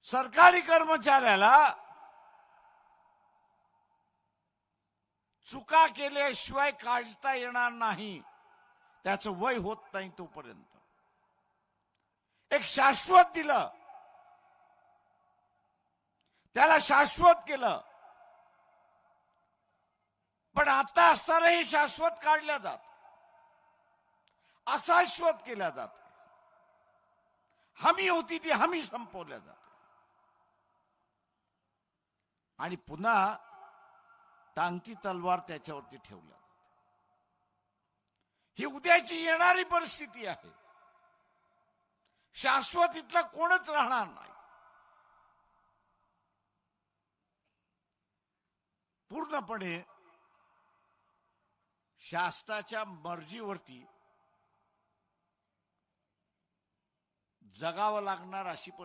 सरकारी कर्मचाऱ्याला चुका केल्याशिवाय काढता येणार नाही, त्याचं वय होत नाही तोपर्यंत एक शाश्वत दिलं, त्याला शाश्वत केलं. पण आता असतानाही शाश्वत काढल्या जात, अशाश्वत केल्या जाते. हमी होती ती हमी संपवल्या जाते आणि पुन्हा टांगती तलवार त्याच्यावरती ठेवल्या जाते. ही उद्याची येणारी परिस्थिती आहे. शाश्वत इथला कोणच राहणार नाही. पूर्णपणे शासनाच्या मर्जीवरती जगावं लागणार अशी